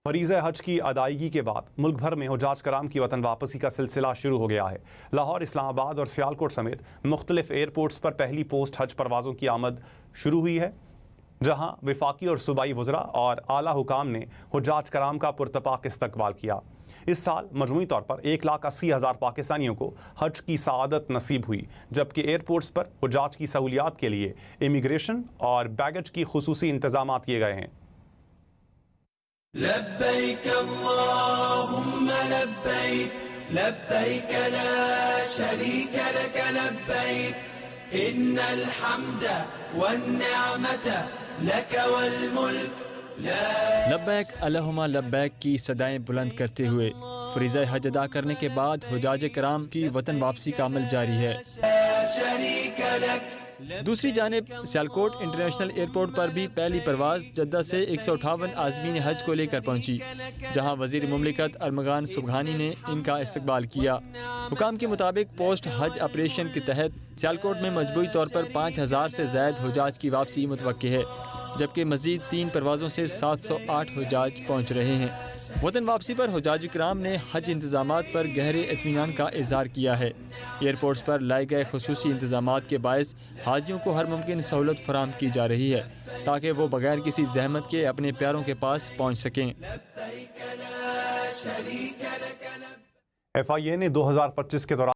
فریضہ حج کی ادائیگی کے بعد ملک بھر میں حجاج کرام کی وطن واپسی کا سلسلہ شروع ہو گیا ہے۔ لاہور، اسلام آباد اور سیالکوٹ سمیت مختلف ایئرپورٹس پر پہلی پوسٹ حج پروازوں کی آمد شروع ہوئی ہے، جہاں وفاقی اور صوبائی وزراء اور اعلیٰ حکام نے حجاج کرام کا پرتپاک استقبال کیا۔ اس سال مجموعی طور پر 1,80,000 پاکستانیوں کو حج کی سعادت نصیب ہوئی، جبکہ ایئرپورٹس پر حجاج کی سہولیات کے لیے امیگریشن اور بیگیج کی خصوصی انتظامات کیے گئے ہیں۔ لبیک اللہم لبیک لبیک لا شریک لک لبیک ان الحمد والنعمت لک والملک لبیک اللہم لبیک کی صدائیں بلند کرتے ہوئے فریضہ حج ادا کرنے کے بعد حجاج کرام کی وطن واپسی کا عمل جاری ہے۔ دوسری جانب سیالکوٹ انٹرنیشنل ایئرپورٹ پر بھی پہلی پرواز جدہ سے 158 عازمین حج کو لے کر پہنچی، جہاں وزیر مملکت ارمغان سبحانی نے ان کا استقبال کیا۔ حکام کے مطابق پوسٹ حج آپریشن کے تحت سیالکوٹ میں مجموعی طور پر 5,000 سے زائد حجاج کی واپسی متوقع ہے، جبکہ مزید 3 پروازوں سے 708 حجاج پہنچ رہے ہیں۔ وطن واپسی پر حجاج کرام نے حج انتظامات پر گہرے اطمینان کا اظہار کیا ہے۔ ایئرپورٹس پر لائے گئے خصوصی انتظامات کے باعث حاجیوں کو ہر ممکن سہولت فراہم کی جا رہی ہے تاکہ وہ بغیر کسی زحمت کے اپنے پیاروں کے پاس پہنچ سکیں۔ FIA نے 2025 کے دوران